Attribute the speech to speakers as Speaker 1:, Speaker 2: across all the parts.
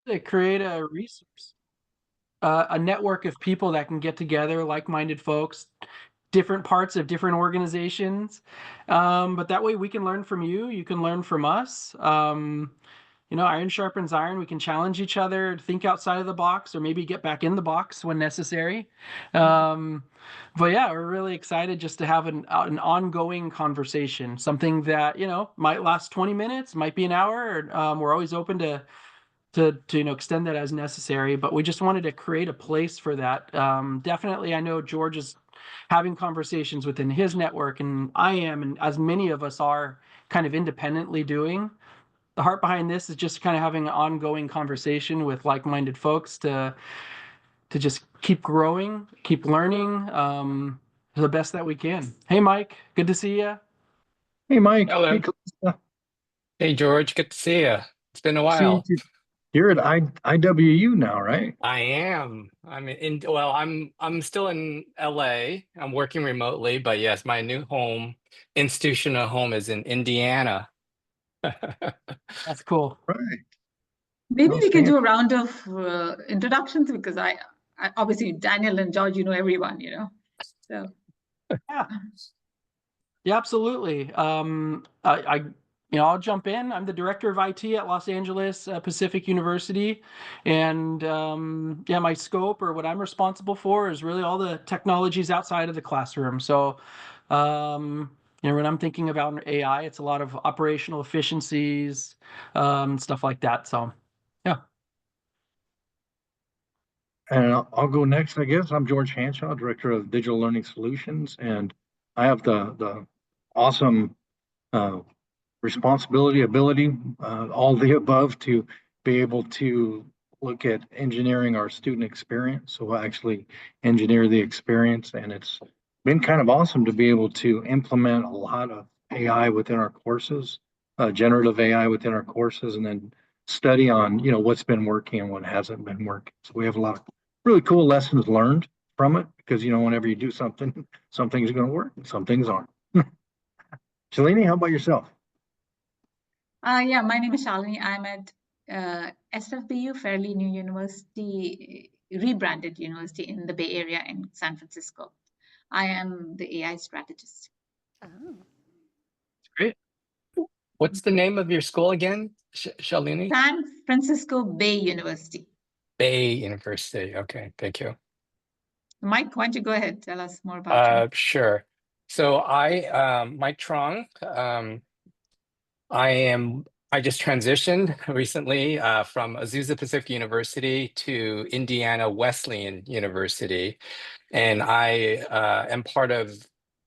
Speaker 1: to create a resource, a network of people that can get together, like-minded folks, different parts of different organizations. But that way we can learn from you, you can learn from us. Iron sharpens iron. We can challenge each other, think outside of the box, or maybe get back in the box when necessary. But yeah, we're really excited just to have an ongoing conversation, something that, might last 20 minutes, might be an hour. We're always open to extend that as necessary, but we just wanted to create a place for that. Definitely, I know George is having conversations within his network, and I am, and as many of us are kind of independently doing. The heart behind this is just kind of having an ongoing conversation with like-minded folks to just keep growing, keep learning, the best that we can. Hey, Mike, good to see you.
Speaker 2: Hey, Mike. Hey,
Speaker 3: Hello.
Speaker 2: Calista.
Speaker 3: Hey, George. Good to see you. It's been a
Speaker 2: See you.
Speaker 3: while.
Speaker 2: You're at IWU now, right?
Speaker 3: I am. I'm still in LA. I'm working remotely, but yes, my new home, institutional home is in Indiana.
Speaker 1: That's cool.
Speaker 2: Right.
Speaker 4: Maybe we can
Speaker 2: Outstanding.
Speaker 4: do a round of introductions because I obviously Daniel and George, you know everyone, So
Speaker 1: Yeah. Yeah, absolutely. I'll jump in. I'm the director of IT at Los Angeles Pacific University, and yeah, my scope or what I'm responsible for is really all the technologies outside of the classroom. So, when I'm thinking about AI, it's a lot of operational efficiencies, stuff like that. So, yeah.
Speaker 2: And I'll go next, I guess. I'm George Hanshaw, Director of Digital Learning Solutions, and I have the awesome uh, responsibility, ability, all the above to be able to look at engineering our student experience. So we'll actually engineer the experience, and it's been kind of awesome to be able to implement a lot of AI within our courses, generative AI within our courses, and then study on, what's been working and what hasn't been working. So we have a lot of really cool lessons learned from it because, whenever you do something, some things are going to work and some things aren't. Shalini, how about yourself?
Speaker 4: yeah, my name is Shalini. I'm at SFBU, Fairleigh New University, rebranded university in the Bay Area in San Francisco. I am the AI strategist.
Speaker 5: Oh,
Speaker 1: Great.
Speaker 3: What's the name of your school again, Shalini?
Speaker 4: San Francisco Bay University.
Speaker 3: Bay University. Okay, thank you.
Speaker 4: Mike, why don't you go ahead? Tell us more about you.
Speaker 3: Sure. So Mike Trong. I just transitioned recently from Azusa Pacific University to Indiana Wesleyan University, and I am part of.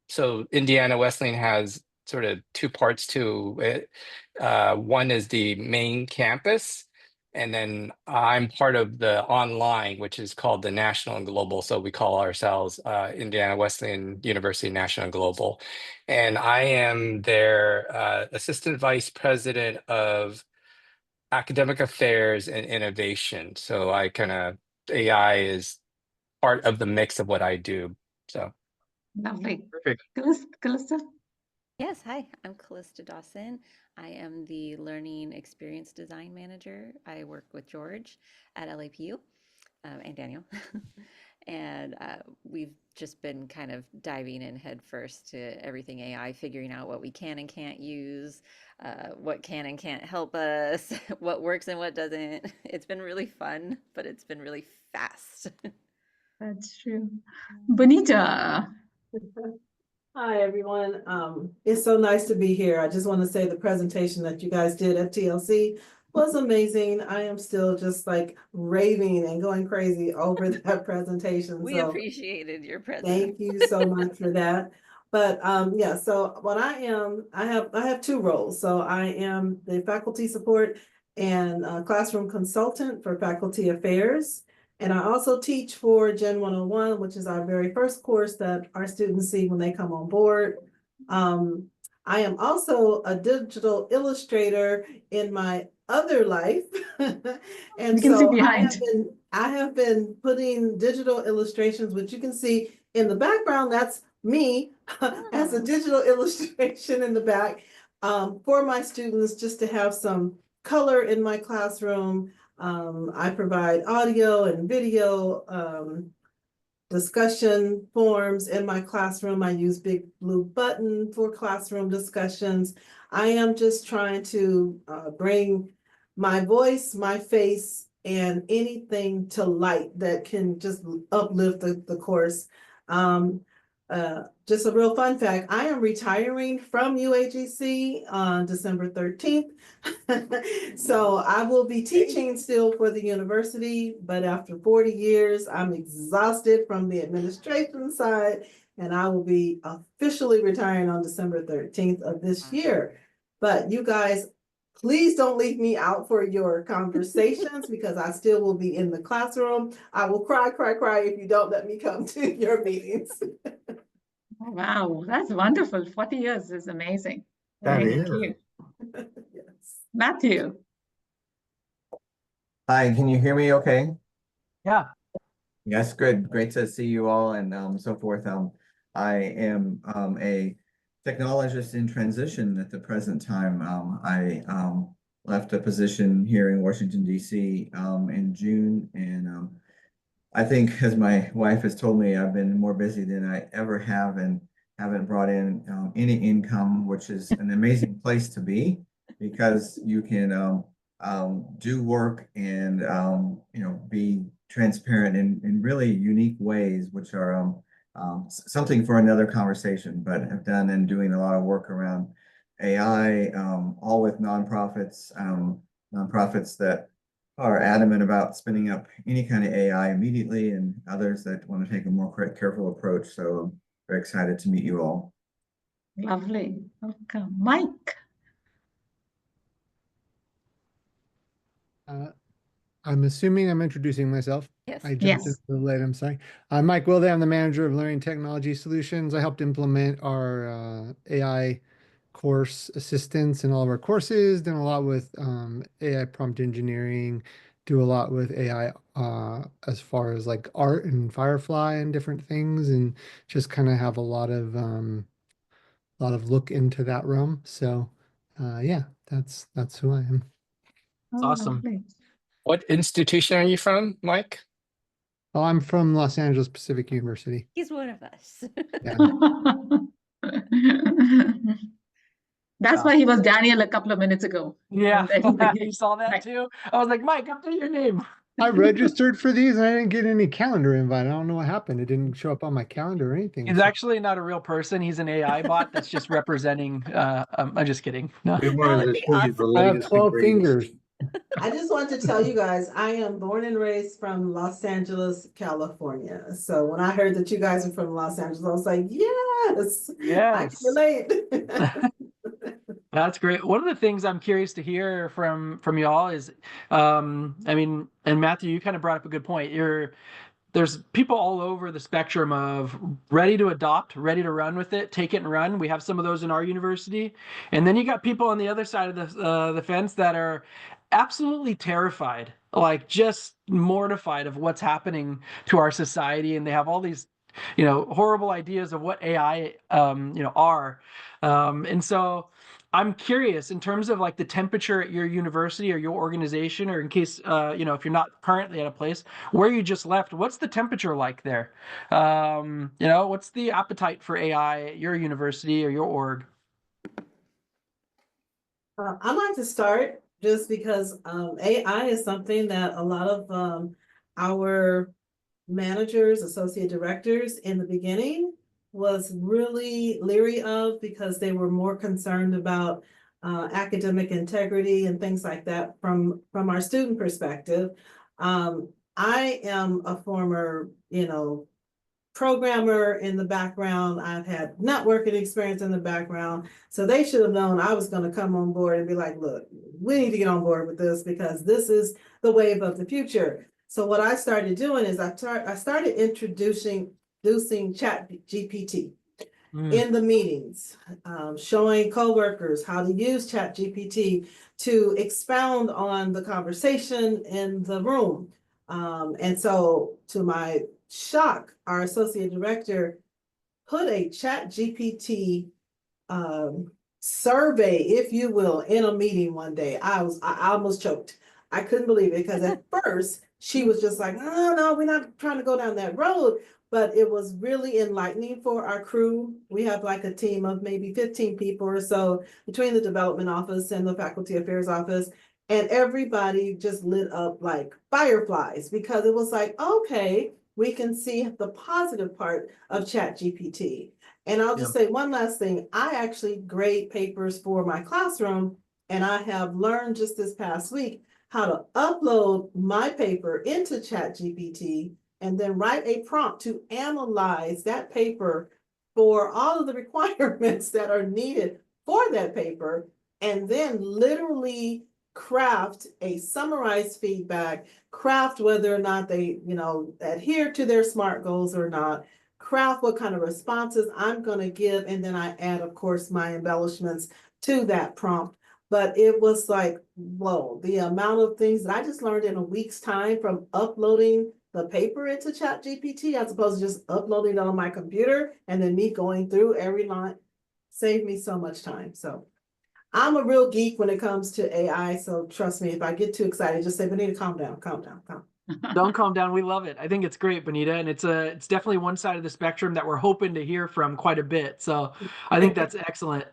Speaker 3: So Indiana Wesleyan has sort of two parts to it. One is the main campus, and then I'm part of the online, which is called the National and Global. So we call ourselves Indiana Wesleyan University National and Global. And I am their assistant vice president of academic affairs and innovation. So AI is part of the mix of what I do. So
Speaker 4: Lovely.
Speaker 1: Perfect.
Speaker 4: Calista?
Speaker 5: yes. Hi, I'm Calista Dawson. I am the Learning Experience Design Manager. I work with George at LAPU and Daniel. And we've just been kind of diving in headfirst to everything AI, figuring out what we can and can't use, what can and can't help us, what works and what doesn't. It's been really fun, but it's been really fast.
Speaker 4: That's true. Bonita.
Speaker 6: Hi, everyone. It's so nice to be here. I just want to say the presentation that you guys did at TLC was amazing. I am still just like raving and going crazy over that presentation.
Speaker 5: We
Speaker 6: So
Speaker 5: appreciated your presence.
Speaker 6: thank you so much for that. But yeah, so what I have two roles. So I am the faculty support and classroom consultant for faculty affairs. And I also teach for Gen 101, which is our very first course that our students see when they come on board. I am also a digital illustrator in my other life. And
Speaker 4: You can see
Speaker 6: so
Speaker 4: behind.
Speaker 6: I have been putting digital illustrations, which you can see in the background. That's me as a digital illustration in the back for my students, just to have some color in my classroom. I provide audio and video discussion forums in my classroom. I use Big Blue Button for classroom discussions. I am just trying to bring my voice, my face, and anything to light that can just uplift the course. Just a real fun fact, I am retiring from UAGC on December 13th. So I will be teaching still for the university, but after 40 years, I'm exhausted from the administration side, and I will be officially retiring on December 13th of this year. But you guys, please don't leave me out for your conversations because I still will be in the classroom. I will cry if you don't let me come to your meetings.
Speaker 4: Oh, wow, that's wonderful. 40 years is amazing.
Speaker 2: That
Speaker 4: Very
Speaker 2: is.
Speaker 4: cute.
Speaker 6: Yes.
Speaker 4: Matthew.
Speaker 7: Hi, can you hear me okay?
Speaker 1: Yeah.
Speaker 7: Yes, good. Great to see you all and so forth. I am a technologist in transition at the present time. I left a position here in Washington, D.C. In June, and I think, as my wife has told me, I've been more busy than I ever have and haven't brought in any income, which is an amazing place to be because you can do work and be transparent in really unique ways, which are something for another conversation. But have done and doing a lot of work around AI, all with nonprofits, nonprofits that are adamant about spinning up any kind of AI immediately, and others that want to take a more careful approach. So I'm very excited to meet you all.
Speaker 4: Lovely. Welcome. Mike.
Speaker 8: I'm assuming I'm introducing myself.
Speaker 5: Yes.
Speaker 8: I jumped
Speaker 4: Yes.
Speaker 8: in a little late, I'm sorry. I'm Mike Wilday. I'm the manager of Learning Technology Solutions. I helped implement our AI course assistance in all of our courses, done a lot with AI prompt engineering, do a lot with AI as far as like art and Firefly and different things, and just kind of have a lot of look into that realm. So yeah, that's who I am.
Speaker 1: That's
Speaker 4: Oh,
Speaker 1: awesome.
Speaker 4: lovely.
Speaker 3: What institution are you from, Mike?
Speaker 8: Oh, I'm from Los Angeles Pacific University.
Speaker 5: He's one of us.
Speaker 8: Yeah.
Speaker 4: That's why he was Daniel a couple of minutes ago.
Speaker 1: Yeah.
Speaker 4: And then
Speaker 1: You saw that
Speaker 4: Right.
Speaker 1: too? I was like, Mike, update your name.
Speaker 8: I registered for these and I didn't get any calendar invite. I don't know what happened. It didn't show up on my calendar or anything.
Speaker 1: He's
Speaker 8: So
Speaker 1: actually not a real person. He's an AI bot that's just representing. I'm just kidding. No.
Speaker 2: We
Speaker 5: That
Speaker 2: wanted
Speaker 5: would
Speaker 2: to
Speaker 5: be
Speaker 2: show you the
Speaker 5: awesome.
Speaker 8: I have
Speaker 2: latest and
Speaker 8: 12
Speaker 2: greatest.
Speaker 8: fingers.
Speaker 6: I just want to tell you guys, I am born and raised from Los Angeles, California. So when I heard that you guys are from Los Angeles, I was like, yes, I can
Speaker 1: Yes.
Speaker 6: relate.
Speaker 1: That's great. One of the things I'm curious to hear from y'all is, I mean, and Matthew, you kind of brought up a good point. There's people all over the spectrum of ready to adopt, ready to run with it, take it and run. We have some of those in our university, and then you got people on the other side of the fence that are absolutely terrified, like just mortified of what's happening to our society, and they have all these, horrible ideas of what AI, are, and so. I'm curious in terms of like the temperature at your university or your organization, or in case, if you're not currently at a place where you just left, what's the temperature like there? What's the appetite for AI at your university or your org?
Speaker 6: I'd like to start just because AI is something that a lot of our managers, associate directors in the beginning was really leery of because they were more concerned about academic integrity and things like that from our student perspective. I am a former, programmer in the background. I've had networking experience in the background. So they should have known I was going to come on board and be like, look, we need to get on board with this because this is the wave of the future. So what I started doing is I started introducing Chat GPT in the meetings, showing coworkers how to use Chat GPT to expound on the conversation in the room. And so to my shock, our associate director put a Chat GPT survey, if you will, in a meeting one day. I almost choked. I couldn't believe it because at first she was just like, oh, no, we're not trying to go down that road. But it was really enlightening for our crew. We have like a team of maybe 15 people or so between the development office and the faculty affairs office. And everybody just lit up like fireflies because it was like, okay, we can see the positive part of ChatGPT. And I'll just say one last thing. I actually grade papers for my classroom, and I have learned just this past week how to upload my paper into ChatGPT and then write a prompt to analyze that paper for all of the requirements that are needed for that paper, and then literally craft a summarized feedback, craft whether or not they, adhere to their SMART goals or not, craft what kind of responses I'm going to give, and then I add, of course, my embellishments to that prompt. But it was like, whoa, the amount of things that I just learned in a week's time from uploading the paper into ChatGPT as opposed to just uploading it on my computer and then me going through every line saved me so much time. So I'm a real geek when it comes to AI. So trust me, if I get too excited, just say, Benita, calm down, calm down, calm.
Speaker 1: Don't calm down. We love it. I think it's great, Benita, and it's definitely one side of the spectrum that we're hoping to hear from quite a bit. So I think that's excellent.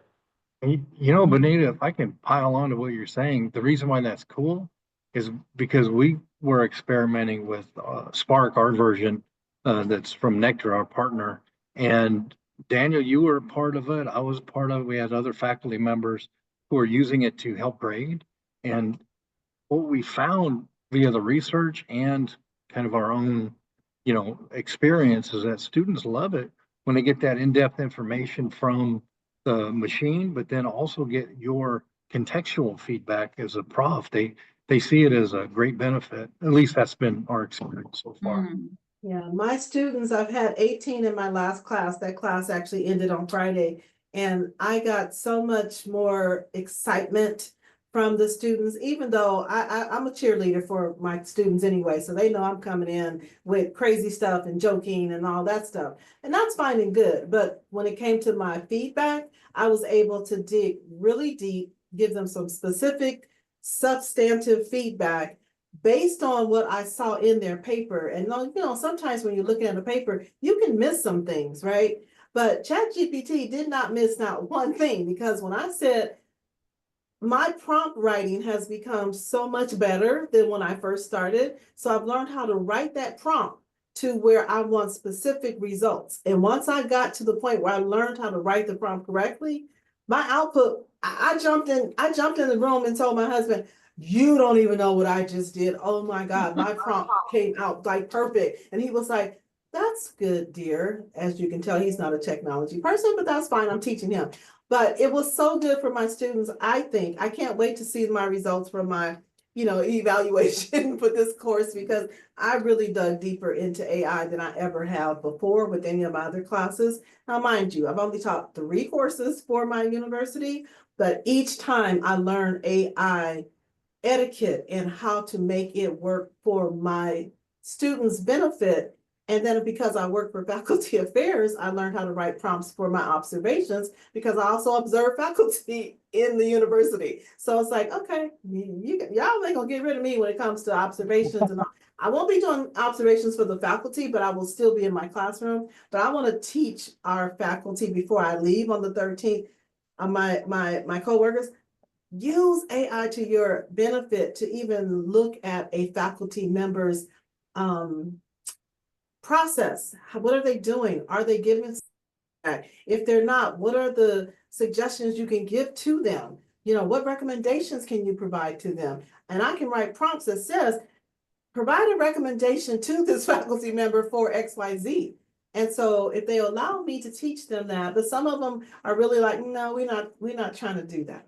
Speaker 2: Benita, if I can pile on to what you're saying, the reason why that's cool is because we were experimenting with Spark, our version that's from Nectar, our partner. And Daniel, you were a part of it. I was part of it. We had other faculty members who were using it to help grade. And what we found via the research and kind of our own, experience is that students love it when they get that in-depth information from the machine, but then also get your contextual feedback as a prof. They see it as a great benefit. At least that's been our experience so far.
Speaker 6: Yeah, my students, I've had 18 in my last class. That class actually ended on Friday. And I got so much more excitement from the students, even though I'm a cheerleader for my students anyway. So they know I'm coming in with crazy stuff and joking and all that stuff. And that's fine and good. But when it came to my feedback, I was able to dig really deep, give them some specific substantive feedback based on what I saw in their paper. And sometimes when you're looking at a paper, you can miss some things, right? But ChatGPT did not miss not one thing, because when I said my prompt writing has become so much better than when I first started. So I've learned how to write that prompt to where I want specific results. And once I got to the point where I learned how to write the prompt correctly, my output, I jumped in the room and told my husband, you don't even know what I just did. Oh my God, my prompt came out like perfect. And he was like, that's good, dear. As you can tell, he's not a technology person, but that's fine. I'm teaching him. But it was so good for my students. I think I can't wait to see my results from my, evaluation for this course, because I really dug deeper into AI than I ever have before with any of my other classes. Now, mind you, I've only taught 3 courses for my university, but each time I learned AI etiquette and how to make it work for my students' benefit. And then because I work for faculty affairs, I learned how to write prompts for my observations, because I also observe faculty in the university. So it's like, okay, y'all ain't gonna get rid of me when it comes to observations and all. I won't be doing observations for the faculty, but I will still be in my classroom. But I want to teach our faculty before I leave on the 13th. My coworkers, use AI to your benefit to even look at a faculty member's process. What are they doing? Are they giving feedback? If they're not, what are the suggestions you can give to them? What recommendations can you provide to them? And I can write prompts that says, provide a recommendation to this faculty member for XYZ. And so if they allow me to teach them that, but some of them are really like, no, we're not trying to do that.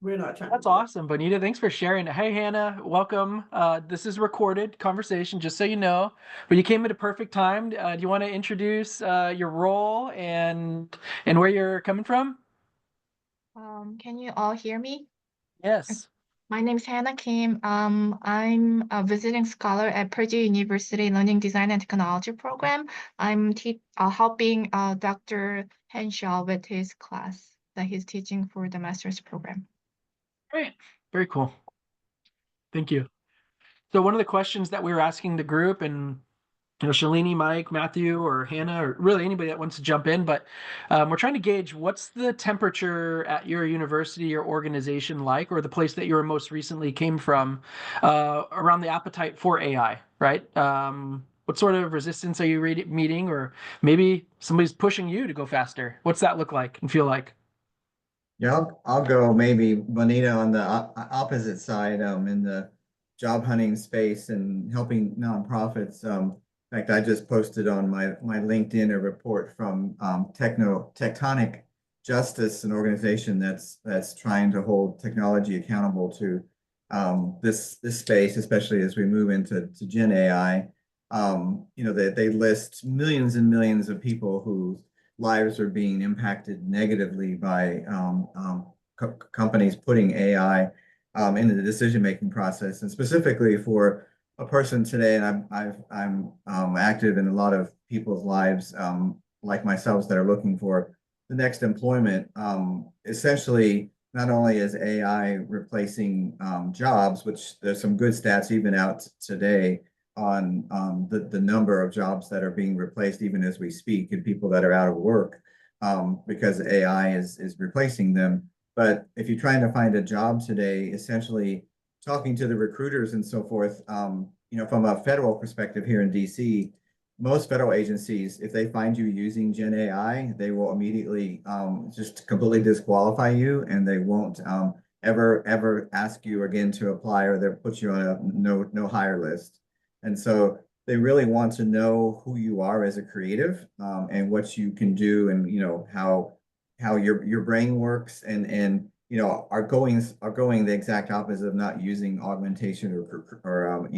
Speaker 6: We're not trying.
Speaker 1: That's awesome, Bonita. Thanks for sharing. Hey, Hannah, welcome. This is recorded conversation, just so you know. But you came at a perfect time. Do you want to introduce your role and where you're coming from?
Speaker 9: Can you all hear me?
Speaker 1: Yes.
Speaker 9: My name is Hannah Kim. I'm a visiting scholar at Purdue University Learning Design and Technology program. I'm helping Dr. Henshaw with his class that he's teaching for the master's program.
Speaker 1: Great. Very cool. Thank you. So one of the questions that we were asking the group, and Shalini, Mike, Matthew, or Hannah, or really anybody that wants to jump in, but we're trying to gauge what's the temperature at your university or organization like, or the place that you were most recently came from, around the appetite for AI, right? What sort of resistance are you meeting, or maybe somebody's pushing you to go faster? What's that look like and feel like?
Speaker 7: Yeah, I'll go maybe Bonita on the opposite side, in the job hunting space and helping nonprofits. In fact, I just posted on my LinkedIn a report from Tectonic Justice, an organization that's trying to hold technology accountable to this space, especially as we move into Gen AI. They list millions and millions of people who lives are being impacted negatively by companies putting AI into the decision-making process, and specifically for a person today. And I'm active in a lot of people's lives, like myself, that are looking for the next employment. Essentially, not only is AI replacing jobs, which there's some good stats even out today on the number of jobs that are being replaced even as we speak, and people that are out of work because AI is replacing them. But if you're trying to find a job today, essentially talking to the recruiters and so forth, from a federal perspective here in DC, most federal agencies, if they find you using Gen AI, they will immediately just completely disqualify you, and they won't ever ask you again to apply, or they'll put you on a no hire list. And so they really want to know who you are as a creative, and what you can do, and how your brain works, and are going the exact opposite of not using augmentation or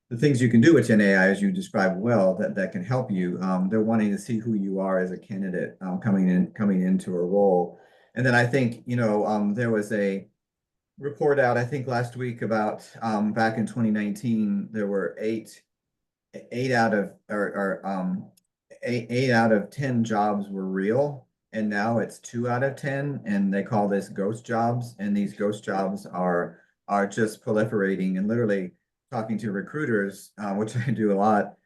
Speaker 7: the things you can do with Gen AI, as you described well, that can help you. They're wanting to see who you are as a candidate, coming into a role. And then I think there was a report out, I think last week, about back in 2019, there were eight out of eight out of 10 jobs were real, and now it's 2 out of 10, and they call this ghost jobs. And these ghost jobs are just proliferating. And literally, talking to recruiters, which I do a lot,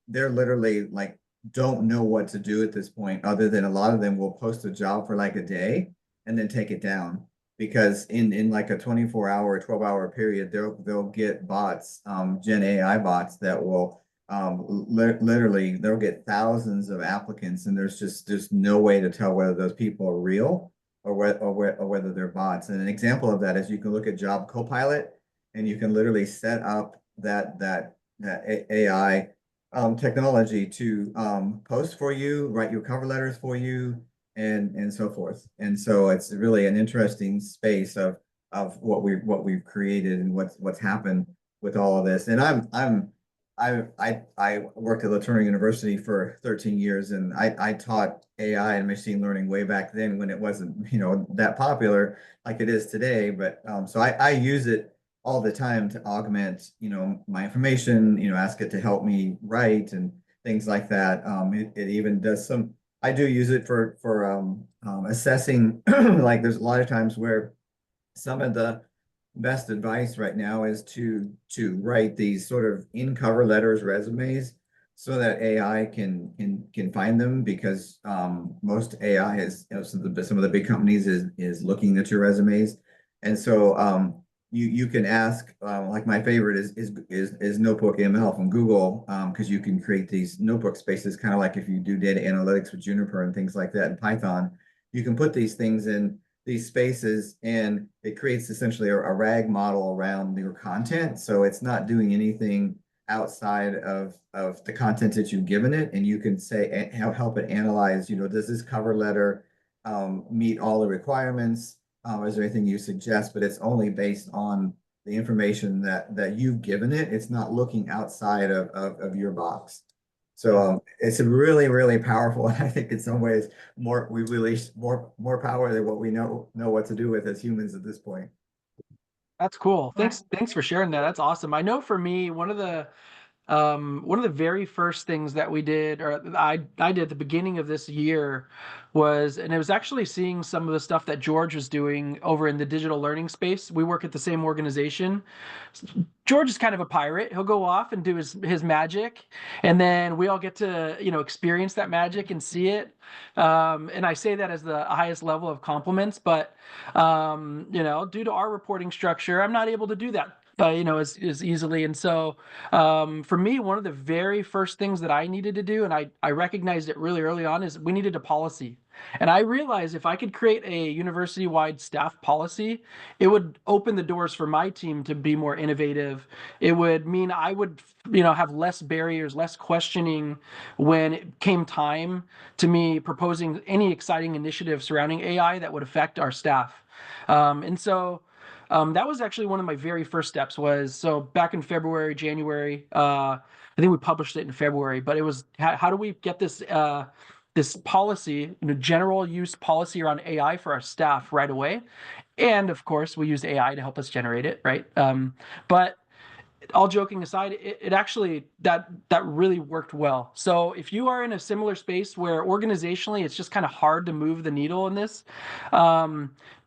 Speaker 7: they're literally like don't know what to do at this point, other than a lot of them will post a job for like a day and then take it down, because in like a 24-hour, 12-hour period, they'll get bots, Gen AI bots, that will literally they'll get thousands of applicants, and there's no way to tell whether those people are real or whether they're bots. And an example of that is you can look at Job Copilot, and you can literally set up that AI technology to post for you, write your cover letters for you, and so forth. And so it's really an interesting space of what we've created, and what's happened with all of this. And I worked at Laterna University for 13 years, and I taught AI and machine learning way back then, when it wasn't that popular like it is today. But so I use it all the time to augment my information, ask it to help me write and things like that. It even does some. I do use it for assessing. Like, there's a lot of times where some of the best advice right now is to write these sort of in cover letters resumes, so that AI can find them, because most AI is some of the big companies is looking at your resumes. And so you can ask, like my favorite is Notebook ML from Google, because you can create these notebook spaces, kind of like if you do data analytics with Juniper and things like that in Python. You can put these things in these spaces, and it creates essentially a RAG model around your content. So it's not doing anything outside of the content that you've given it, and you can say, help it analyze, does this cover letter meet all the requirements? Is there anything you suggest? But it's only based on the information that you've given it. It's not looking outside of your box. So it's really, really powerful. I think in some ways we release more power than what we know what to do with as humans at this point.
Speaker 1: That's cool.
Speaker 4: Right.
Speaker 1: Thanks for sharing that. That's awesome. I know for me, one of the one of the very first things that we did, or I did at the beginning of this year, was, and it was actually seeing some of the stuff that George was doing over in the digital learning space. We work at the same organization. George is kind of a pirate. He'll go off and do his magic, and then we all get to experience that magic and see it. And I say that as the highest level of compliments, but due to our reporting structure, I'm not able to do that as easily. And so for me, one of the very first things that I needed to do, and I recognized it really early on, is we needed a policy. And I realized if I could create a university-wide staff policy, it would open the doors for my team to be more innovative. It would mean I would, have less barriers, less questioning when it came time to me proposing any exciting initiative surrounding AI that would affect our staff. And so that was actually one of my very first steps. So back in February, January, I think we published it in February, but it was how do we get this this policy, general use policy around AI for our staff right away? And of course, we used AI to help us generate it, right? But all joking aside, it actually that really worked well. So if you are in a similar space where organizationally it's just kind of hard to move the needle in this,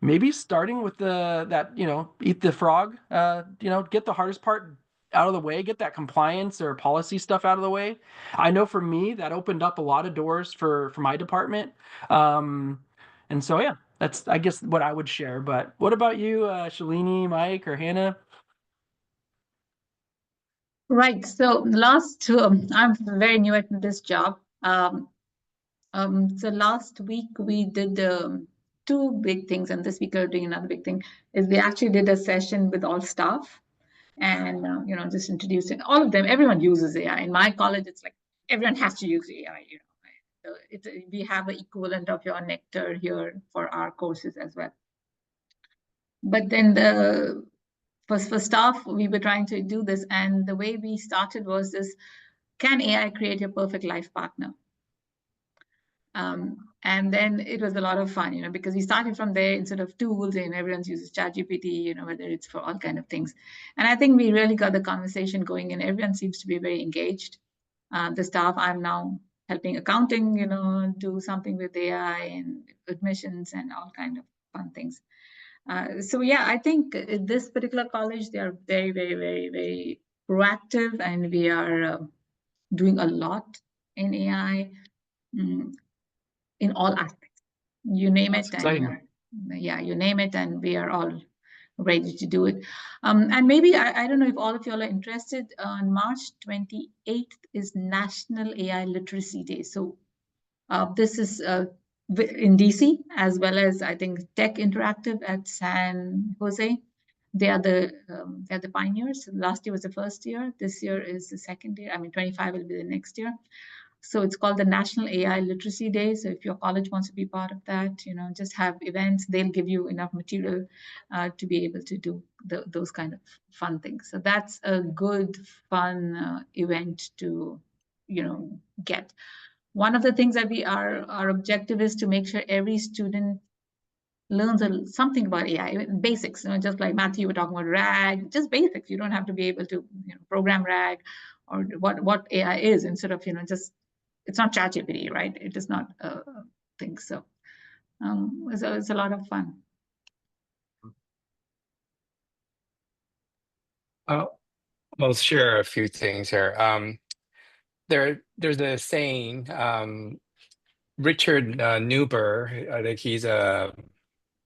Speaker 1: maybe starting with eat the frog, get the hardest part out of the way, get that compliance or policy stuff out of the way. I know for me that opened up a lot of doors for my department. And so yeah, that's I guess what I would share. But what about you, Shalini, Mike, or Hannah?
Speaker 4: Right. So I'm very new at this job. So last week we did two big things, and this week we're doing another big thing. Is we actually did a session with all staff, and just introducing all of them. Everyone uses AI. In my college, it's like everyone has to use AI. So we have an equivalent of your Nectar here for our courses as well. But then for staff, we were trying to do this, and the way we started was this: can AI create your perfect life partner? And then it was a lot of fun, because we started from there instead of tools, and everyone uses ChatGPT, whether it's for all kind of things. And I think we really got the conversation going, and everyone seems to be very engaged. The staff, I'm now helping accounting, do something with AI and admissions and all kind of fun things. So yeah, I think this particular college, they are very, very, very, very proactive, and we are doing a lot in AI. In all aspects, you name it, and you name it, and we are all ready to do it. And maybe I don't know if all of you all are interested. On March 28th is National AI Literacy Day. So this is in DC, as well as I think Tech Interactive at San Jose. They're the pioneers. Last year was the first year. This year is the second year. I mean, 25 will be the next year. So it's called the National AI Literacy Day. So if your college wants to be part of that, just have events. They'll give you enough material to be able to do those kind of fun things. So that's a good, fun event to, get. One of the things that our objective is to make sure every student learns something about AI, basics, just like Matthew, we're talking about RAG, just basics. You don't have to be able to program RAG or what AI is, instead of, just, it's not ChatGPT, right? It is not a thing. So it's a lot of fun.
Speaker 3: I'll share a few things here. There's a saying, Richard Neuber, I think he's a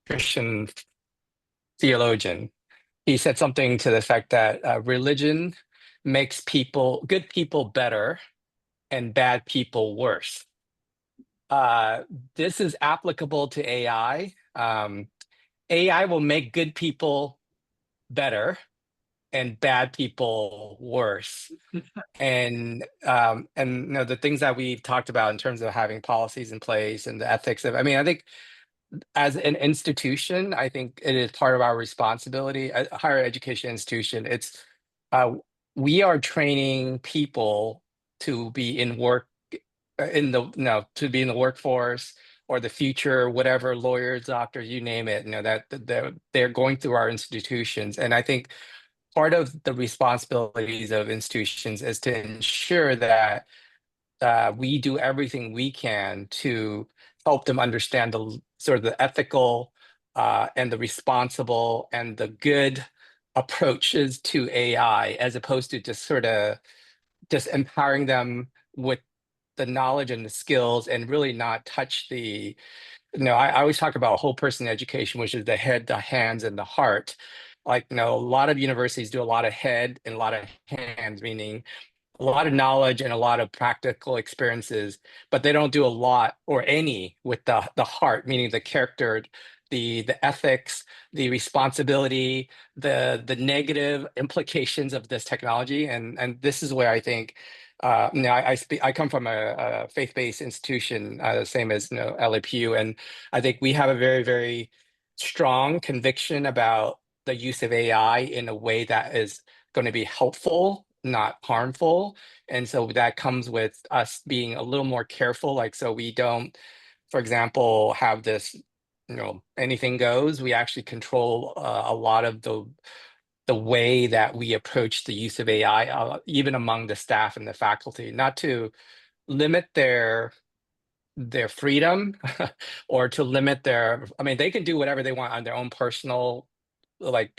Speaker 3: Christian theologian. He said something to the effect that religion makes good people better and bad people worse. This is applicable to AI. AI will make good people better and bad people worse. And the things that we've talked about in terms of having policies in place and the ethics of, I think as an institution, I think it is part of our responsibility, a higher education institution. It's we are training people to be in the workforce or the future, whatever, lawyers, doctors, you name it, that they're going through our institutions. And I think part of the responsibilities of institutions is to ensure that we do everything we can to help them understand the sort of the ethical and the responsible and the good approaches to AI, as opposed to just sort of just empowering them with the knowledge and the skills and really not touch the, I always talk about whole person education, which is the head, the hands, and the heart. Like, a lot of universities do a lot of head and a lot of hands, meaning a lot of knowledge and a lot of practical experiences, but they don't do a lot or any with the heart, meaning the character, the ethics, the responsibility, the negative implications of this technology. And this is where I think I come from a faith-based institution, same as LAPU, and I think we have a very, very strong conviction about the use of AI in a way that is going to be helpful, not harmful. And so that comes with us being a little more careful. Like, so we don't, for example, have this, anything goes. We actually control a lot of the way that we approach the use of AI, even among the staff and the faculty, not to limit their freedom or to limit I mean, they can do whatever they want on their own personal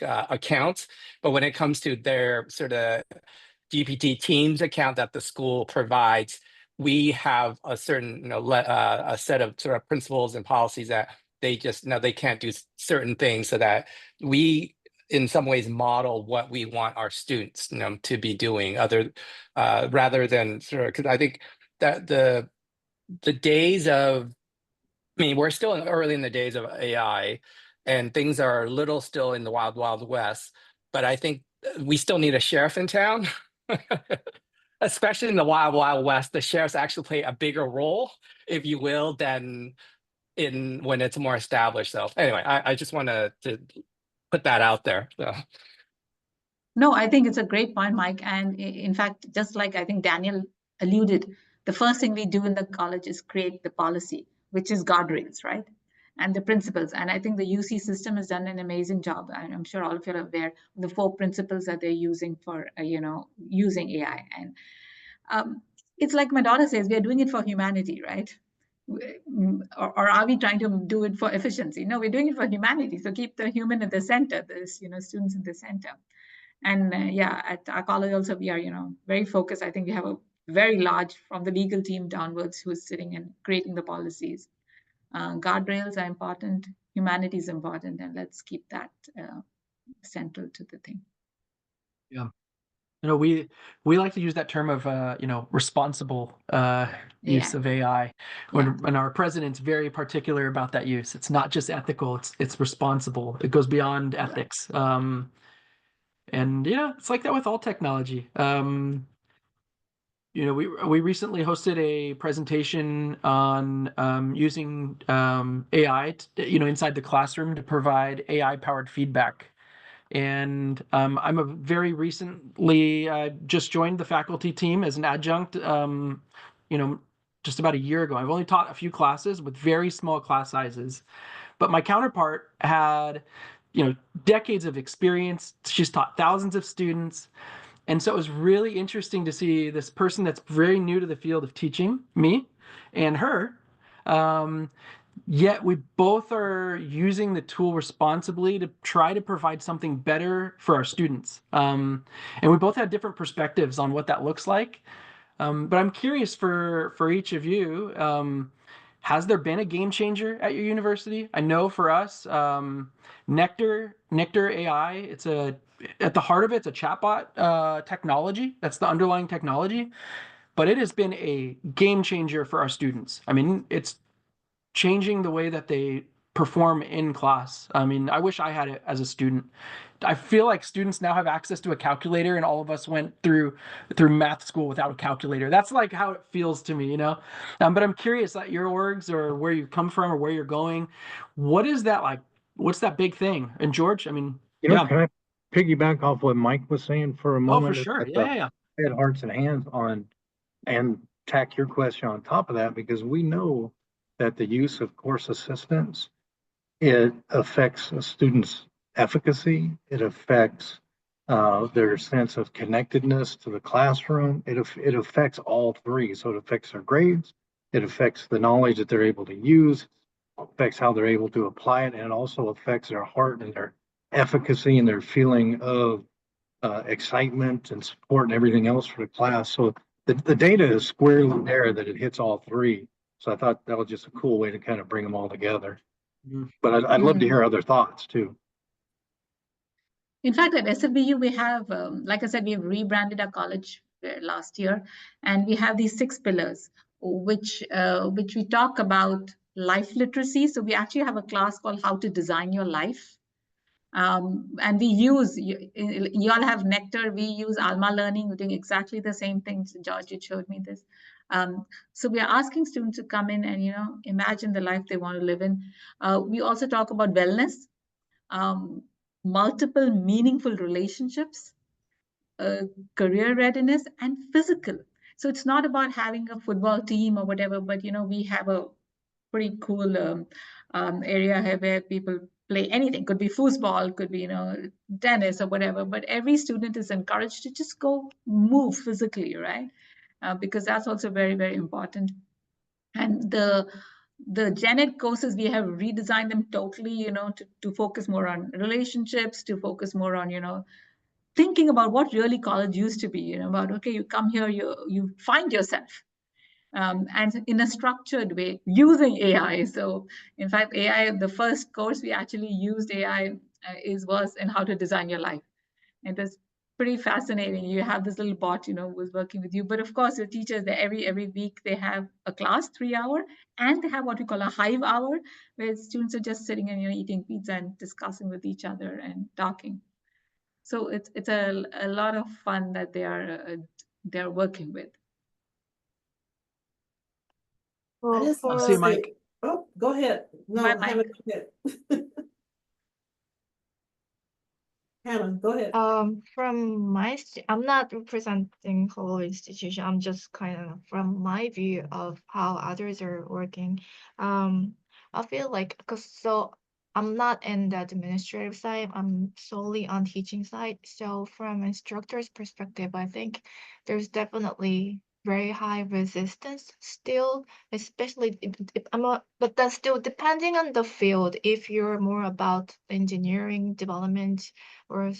Speaker 3: accounts, but when it comes to their sort of GPT Teams account that the school provides, we have a certain, a set of sort of principles and policies that they just they can't do certain things, so that we in some ways model what we want our students to be doing, rather than sort of, because I think that the days of, I mean, we're still early in the days of AI, and things are a little still in the wild, wild west. But I think we still need a sheriff in town, especially in the wild, wild west. The sheriffs actually play a bigger role, if you will, than in when it's more established. So anyway, I just want to put that out there. So.
Speaker 4: No, I think it's a great point, Mike. And in fact, just like I think Daniel alluded, the first thing we do in the college is create the policy, which is guardrails, right? And the principles. And I think the UC system has done an amazing job. I'm sure all of you are aware of the 4 principles that they're using for, using AI. And it's like my daughter says, we are doing it for humanity, right? Or are we trying to do it for efficiency? No, we're doing it for humanity. So keep the human at the center, the students in the center. And at our college also, we are, very focused. I think we have a very large, from the legal team downwards, who is sitting and creating the policies. Guardrails are important. Humanity is important. And let's keep that central to the thing.
Speaker 1: Yeah. We like to use that term of responsible use of AI. When our president's very particular about that use. It's not just ethical, it's responsible. It goes beyond ethics. And it's like that with all technology. We recently hosted a presentation on using AI inside the classroom to provide AI powered feedback. And I'm a very recently just joined the faculty team as an adjunct, just about a year ago. I've only taught a few classes with very small class sizes, but my counterpart had, decades of experience. She's taught thousands of students. And so it was really interesting to see this person that's very new to the field of teaching, me and her, yet we both are using the tool responsibly to try to provide something better for our students. And we both had different perspectives on what that looks like. But I'm curious for each of you, has there been a game changer at your university? I know for us, Nectar AI, at the heart of it, it's a chatbot technology. That's the underlying technology. But it has been a game changer for our students. I mean, it's changing the way that they perform in class. I mean, I wish I had it as a student. I feel like students now have access to a calculator, and all of us went through math school without a calculator. That's like how it feels to me, But I'm curious at your orgs or where you come from or where you're going. What is that like? What's that big thing? And George, I mean,
Speaker 2: can I piggyback off what Mike was saying for a moment?
Speaker 1: Oh, for sure. Yeah.
Speaker 2: Head, hearts, and hands on, and tack your question on top of that, because we know that the use of course assistants, it affects a student's efficacy. It affects their sense of connectedness to the classroom. It affects all three. So it affects their grades, it affects the knowledge that they're able to use, affects how they're able to apply it, and it also affects their heart and their efficacy and their feeling of excitement and support and everything else for the class. So the data is squarely there that it hits all three. So I thought that was just a cool way to kind of bring them all together. But I'd love to hear other thoughts too.
Speaker 4: In fact, at SFBU, we have, like I said, we've rebranded our college last year, and we have these 6 pillars, which we talk about life literacy. So we actually have a class called How to Design Your Life. And we use, you all have Nectar, we use Alma Learning, we're doing exactly the same things. George, you showed me this. So we are asking students to come in and, imagine the life they want to live in. We also talk about wellness, multiple meaningful relationships, career readiness, and physical. So it's not about having a football team or whatever, but, we have a pretty cool area here where people play anything. Could be foosball, could be tennis or whatever, but every student is encouraged to just go move physically, right? Because that's also very, very important. And the gen ed courses, we have redesigned them totally, to focus more on relationships, to focus more on thinking about what really college used to be, about, okay, you come here, you find yourself, and in a structured way using AI. So in fact, AI, the first course we actually used AI was in how to design your life. It was pretty fascinating. You have this little bot, who's working with you. But of course, your teachers, every week they have a class 3 hour, and they have what we call a hive hour, where students are just sitting and eating pizza and discussing with each other and talking. So it's a lot of fun that they're working with.
Speaker 6: I just want
Speaker 1: see
Speaker 6: to say,
Speaker 1: Mike.
Speaker 6: oh, go ahead. No,
Speaker 4: Bye, Mike.
Speaker 6: Hannah, go ahead. Hannah, go ahead.
Speaker 9: From I'm not representing whole institution. I'm just kind of from my view of how others are working. I feel like so I'm not in the administrative side. I'm solely on teaching side. So from instructor's perspective, I think there's definitely very high resistance still, especially if but that's still depending on the field. If you're more about engineering development or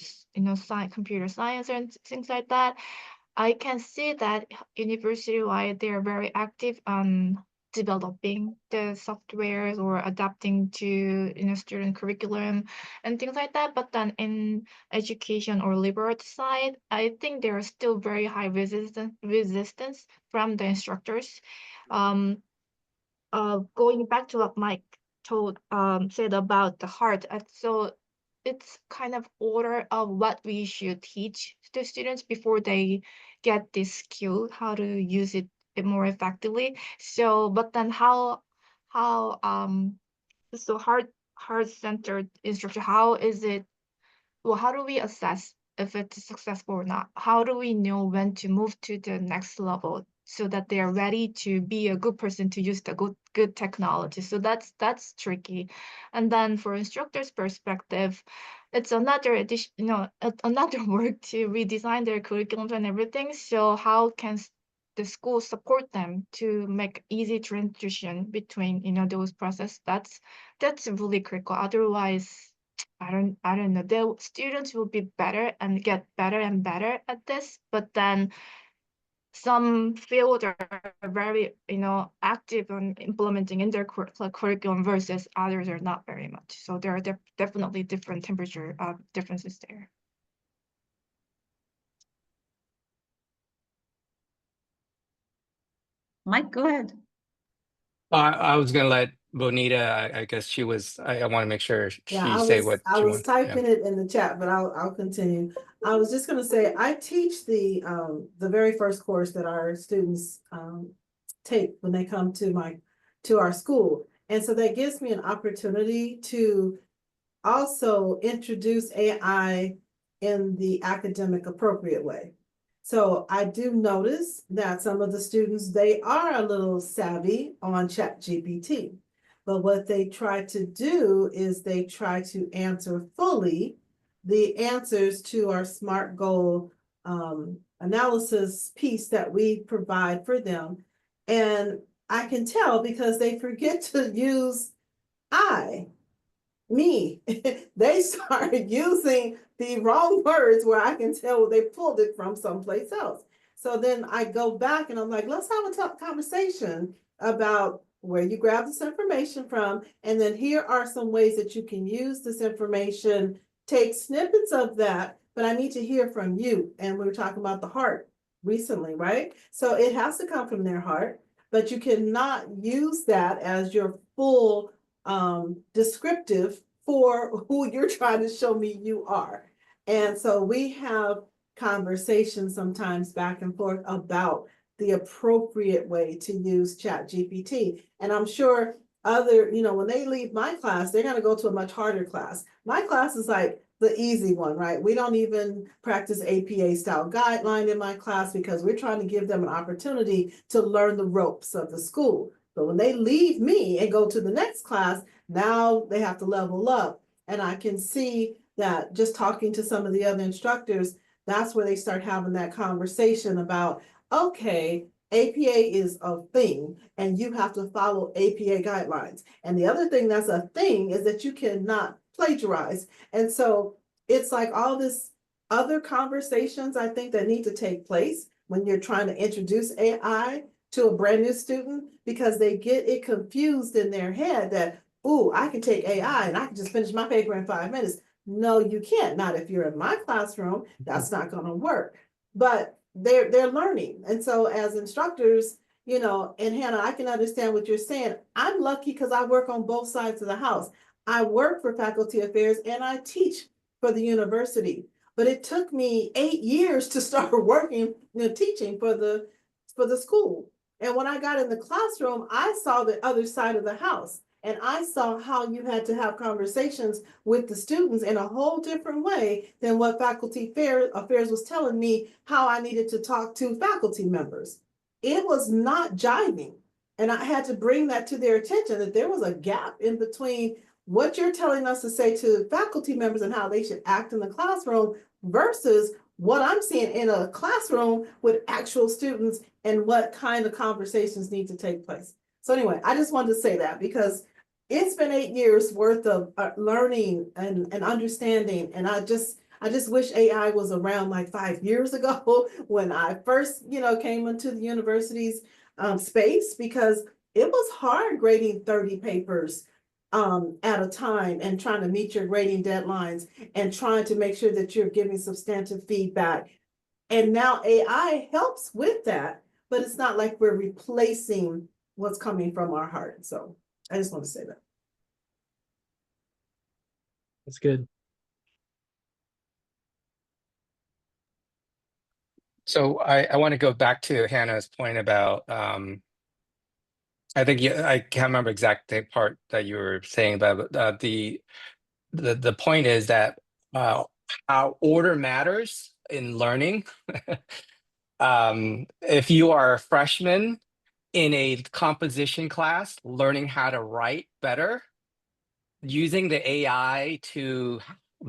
Speaker 9: computer science and things like that, I can see that university-wide they're very active on developing the softwares or adapting to student curriculum and things like that. But then in education or liberal arts side, I think there are still very high resistance from the instructors. Going back to what Mike said about the heart, so it's kind of order of what we should teach the students before they get this skill, how to use it more effectively. So, but then how so heart-centered instruction, how is it, well, how do we assess if it's successful or not? How do we know when to move to the next level so that they are ready to be a good person to use the good technology? So that's tricky. And then for instructors' perspective, it's another addition, another work to redesign their curriculums and everything. So how can the school support them to make easy transition between those process? That's really critical. Otherwise, I don't know. The students will be better and get better and better at this, but then some fields are very, active on implementing in their curriculum versus others are not very much. So there are definitely different temperature differences there.
Speaker 4: Mike, go ahead.
Speaker 3: I was gonna let Bonita. I guess she was. I want to make sure
Speaker 6: Yeah,
Speaker 3: she say what
Speaker 6: I
Speaker 3: she
Speaker 6: was
Speaker 3: wants.
Speaker 6: typing it in the chat, but I'll continue. I was just gonna say, I teach the very first course that our students take when they come to our school. And so that gives me an opportunity to also introduce AI in the academic appropriate way. So I do notice that some of the students, they are a little savvy on ChatGPT. But what they try to do is they try to answer fully the answers to our SMART goal analysis piece that we provide for them. And I can tell because they forget to use me. They started using the wrong words where I can tell they pulled it from someplace else. So then I go back and I'm like, let's have a tough conversation about where you grab this information from. And then here are some ways that you can use this information, take snippets of that, but I need to hear from you. And we were talking about the heart recently, right? So it has to come from their heart, but you cannot use that as your full descriptive for who you're trying to show me you are. And so we have conversations sometimes back and forth about the appropriate way to use ChatGPT. And I'm sure other, when they leave my class, they're going to go to a much harder class. My class is like the easy one, right? We don't even practice APA style guideline in my class because we're trying to give them an opportunity to learn the ropes of the school. But when they leave me and go to the next class, now they have to level up. And I can see that just talking to some of the other instructors, that's where they start having that conversation about, okay, APA is a thing and you have to follow APA guidelines. And the other thing that's a thing is that you cannot plagiarize. And so it's like all this other conversations I think that need to take place when you're trying to introduce AI to a brand new student, because they get it confused in their head that, oh, I can take AI and I can just finish my paper in 5 minutes. No, you can't. Not if you're in my classroom. That's not going to work. But they're learning. And so as instructors, and Hannah, I can understand what you're saying. I'm lucky because I work on both sides of the house. I work for faculty affairs and I teach for the university. But it took me 8 years to start working, teaching for the school. And when I got in the classroom, I saw the other side of the house. And I saw how you had to have conversations with the students in a whole different way than what faculty affairs was telling me how I needed to talk to faculty members. It was not jiving. And I had to bring that to their attention, that there was a gap in between what you're telling us to say to faculty members and how they should act in the classroom versus what I'm seeing in a classroom with actual students and what kind of conversations need to take place. So anyway, I just wanted to say that because it's been 8 years worth of learning and understanding. And I just wish AI was around like 5 years ago when I first, came into the university's space, because it was hard grading 30 papers at a time and trying to meet your grading deadlines and trying to make sure that you're giving substantive feedback. And now AI helps with that, but it's not like we're replacing what's coming from our heart. So I just want to say that.
Speaker 1: That's good.
Speaker 3: So I want to go back to Hannah's point about I think I can't remember exactly the part that you were saying about the point is that how order matters in learning. If you are a freshman in a composition class learning how to write better, using the AI to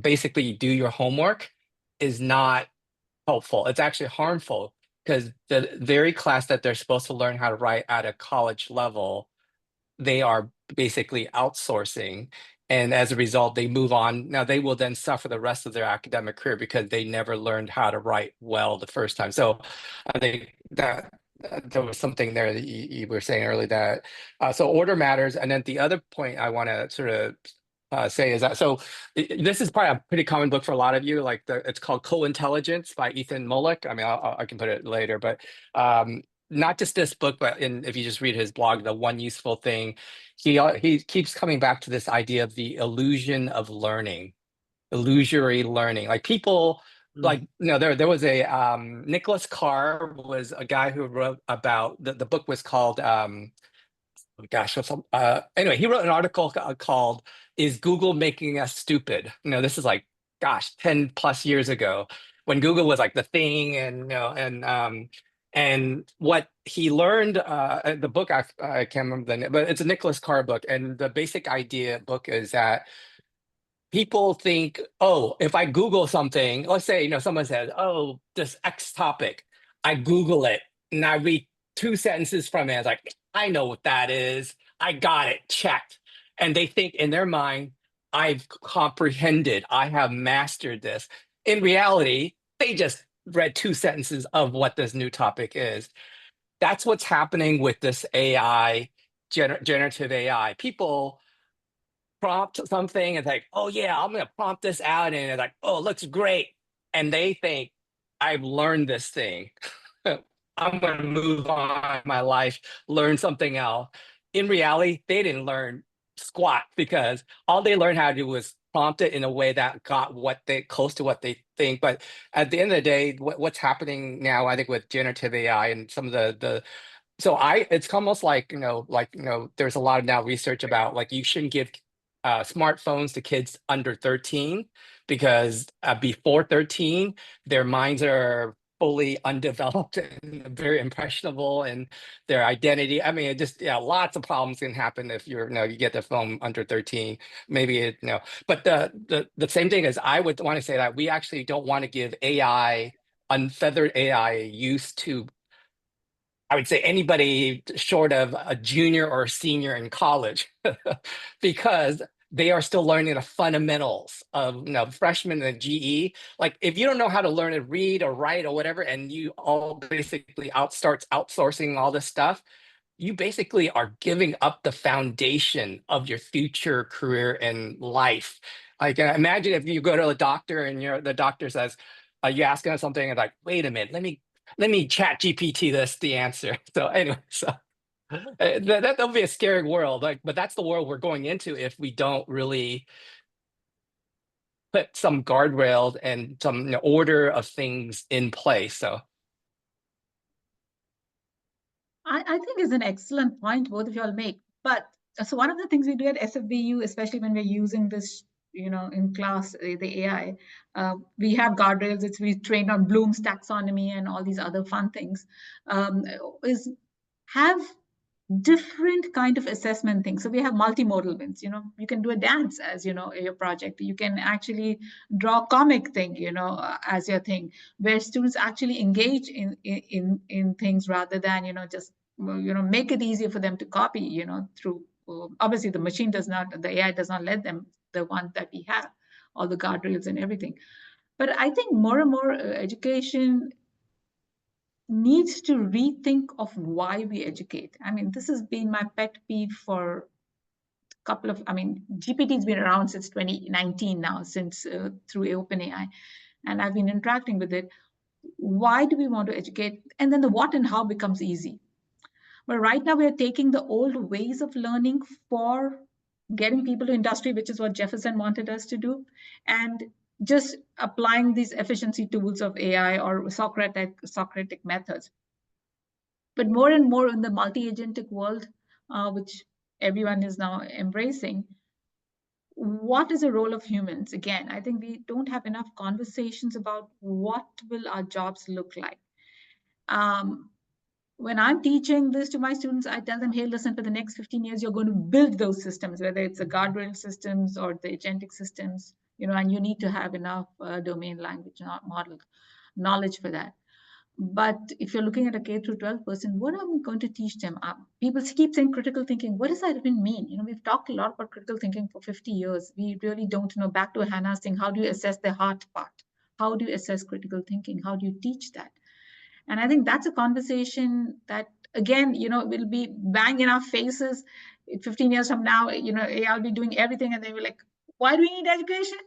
Speaker 3: basically do your homework is not helpful. It's actually harmful because the very class that they're supposed to learn how to write at a college level, they are basically outsourcing. And as a result, they move on. Now they will then suffer the rest of their academic career because they never learned how to write well the first time. So I think that there was something there that you were saying earlier that so order matters. And then the other point I want to sort of say is that this is probably a pretty common book for a lot of you. Like it's called Co-Intelligence by Ethan Mollick. I mean, I can put it later, but not just this book, but if you just read his blog, The One Useful Thing, he keeps coming back to this idea of the illusion of learning, illusory learning. Like people, like there was a Nicholas Carr was a guy who wrote about the book was called gosh, anyway, he wrote an article called "Is Google Making Us Stupid?" This is like, gosh, 10 plus years ago when Google was like the thing, and what he learned, the book I can't remember the name, but it's a Nicholas Carr book, and the basic idea book is that people think, oh, if I Google something, let's say, someone says, oh, this X topic, I Google it and I read 2 sentences from it. It's like, I know what that is. I got it checked. And they think in their mind, I've comprehended, I have mastered this. In reality, they just read 2 sentences of what this new topic is. That's what's happening with this AI, generative AI. People prompt something and it's like, oh yeah, I'm gonna prompt this out, and it's like, oh, it looks great. And they think, I've learned this thing. I'm gonna move on in my life, learn something else. In reality, they didn't learn squat, because all they learned how to do was prompt it in a way that got what they close to what they think. But at the end of the day, what's happening now, I think, with generative AI and some of the so it's almost like, there's a lot of now research about, like, you shouldn't give smartphones to kids under 13, because before 13, their minds are fully undeveloped and very impressionable, and their identity. I mean, it just, lots of problems can happen if you get the phone under 13. Maybe but the same thing is, I would want to say that we actually don't want to give AI, unfeathered AI, use to, I would say, anybody short of a junior or a senior in college, because they are still learning the fundamentals of, freshmen in GE. Like, if you don't know how to learn to read or write or whatever, and you all basically starts outsourcing all this stuff, you basically are giving up the foundation of your future career and life. Like, imagine if you go to a doctor and the doctor says, you ask him something and like, wait a minute, let me chat GPT the answer. So anyway, that'll be a scary world. Like, but that's the world we're going into if we don't really put some guardrails and some order of things in place. So
Speaker 4: I think is an excellent point both of y'all make. But so one of the things we do at SFBU, especially when we're using this, in class, the AI, we have guardrails. We trained on Bloom's taxonomy and all these other fun things. Is have different kind of assessment things. So we have multimodal wins. You can do a dance as your project. You can actually draw a comic thing, as your thing, where students actually engage in things rather than just make it easier for them to copy. Through obviously the machine does not, the AI does not let them, the one that we have, all the guardrails and everything. But I think more and more education needs to rethink of why we educate. I mean, this has been my pet peeve for a couple of, GPT's been around since 2019 now, since through OpenAI, and I've been interacting with it. Why do we want to educate? And then the what and how becomes easy. But right now we are taking the old ways of learning for getting people to industry, which is what Jefferson wanted us to do, and just applying these efficiency tools of AI or Socratic methods. But more and more in the multi-agentic world, which everyone is now embracing, what is the role of humans? Again, I think we don't have enough conversations about what will our jobs look like. When I'm teaching this to my students, I tell them, hey, listen, for the next 15 years, you're going to build those systems, whether it's the guardrail systems or the agentic systems, and you need to have enough domain language model knowledge for that. But if you're looking at a K through 12 person, what am I going to teach them? People keep saying critical thinking. What does that even mean? We've talked a lot about critical thinking for 50 years. We really don't know. Back to Hannah's thing, how do you assess the heart part? How do you assess critical thinking? How do you teach that? And I think that's a conversation that, again, will be bang in our faces 15 years from now. I'll be doing everything. And they were like, why do we need education?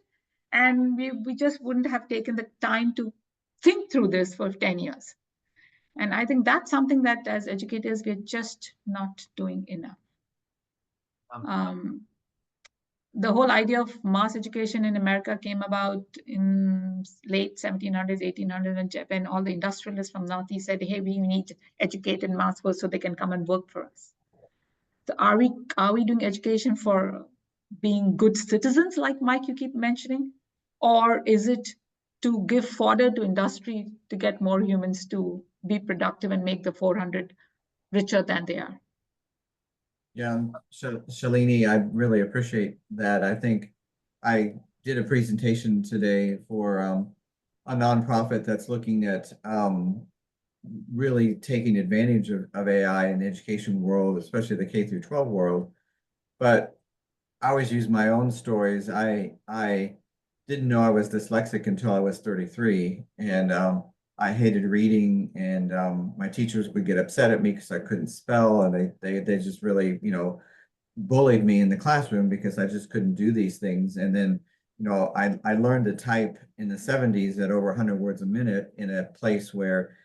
Speaker 4: And we just wouldn't have taken the time to think through this for 10 years. And I think that's something that as educators, we're just not doing enough. The whole idea of mass education in America came about in late 1700s, 1800s, and Japan. All the industrialists from Northeast said, hey, we need educated mass workers so they can come and work for us. So are we doing education for being good citizens, like Mike, you keep mentioning? Or is it to give fodder to industry to get more humans to be productive and make the 400 richer than they are?
Speaker 7: Yeah, Shalini, I really appreciate that. I think I did a presentation today for a nonprofit that's looking at really taking advantage of AI in the education world, especially the K through 12 world. But I always use my own stories. I didn't know I was dyslexic until I was 33, and I hated reading, and my teachers would get upset at me because I couldn't spell, and they just really, bullied me in the classroom because I just couldn't do these things. And then, I learned to type in the 70s at over 100 words a minute in a place where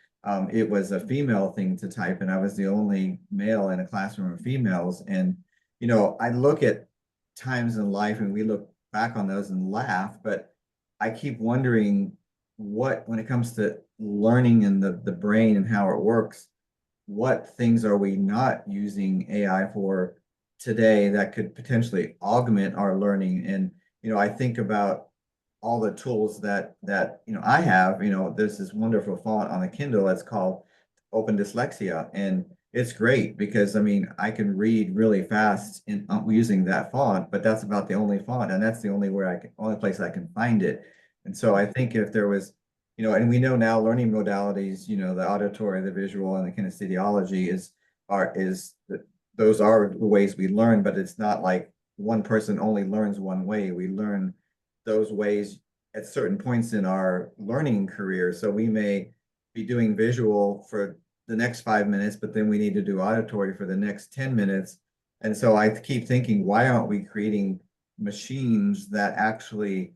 Speaker 7: it was a female thing to type, and I was the only male in a classroom of females. And, I look at times in life and we look back on those and laugh, but I keep wondering when it comes to learning and the brain and how it works, what things are we not using AI for today that could potentially augment our learning? And, I think about all the tools that I have. There's this wonderful font on a Kindle that's called Open Dyslexia, and it's great because I can read really fast in using that font, but that's about the only font, and that's the only place I can find it. And so I think if there was, and we know now learning modalities, the auditory, the visual, and the kinesthesiology those are the ways we learn, but it's not like one person only learns one way. We learn those ways at certain points in our learning career. So we may be doing visual for the next 5 minutes, but then we need to do auditory for the next 10 minutes. And so I keep thinking, why aren't we creating machines that actually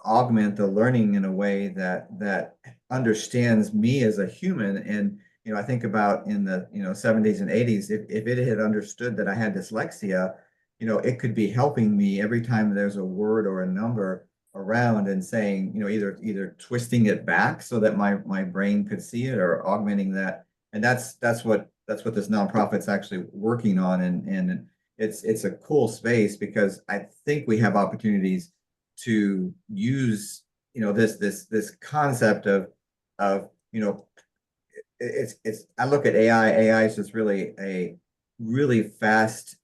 Speaker 7: augment the learning in a way that understands me as a human? And I think about in the 70s and 80s, if it had understood that I had dyslexia, it could be helping me every time there's a word or a number around and saying, either twisting it back so that my brain could see it, or augmenting that. And that's what this nonprofit's actually working on. And it's a cool space because I think we have opportunities to use, this concept of it's I look at AI is just really a really fast,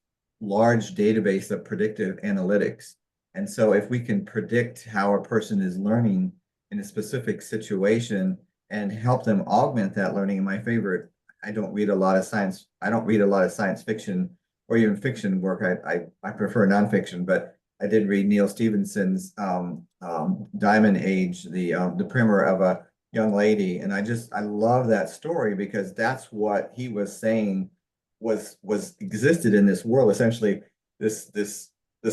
Speaker 7: large database of predictive analytics. And so if we can predict how a person is learning in a specific situation and help them augment that learning. And my favorite, I don't read a lot of science fiction or even fiction work. I prefer nonfiction, but I did read Neil Stephenson's Diamond Age, the primer of a young lady, and I love that story because that's what he was saying was existed in this world. Essentially, this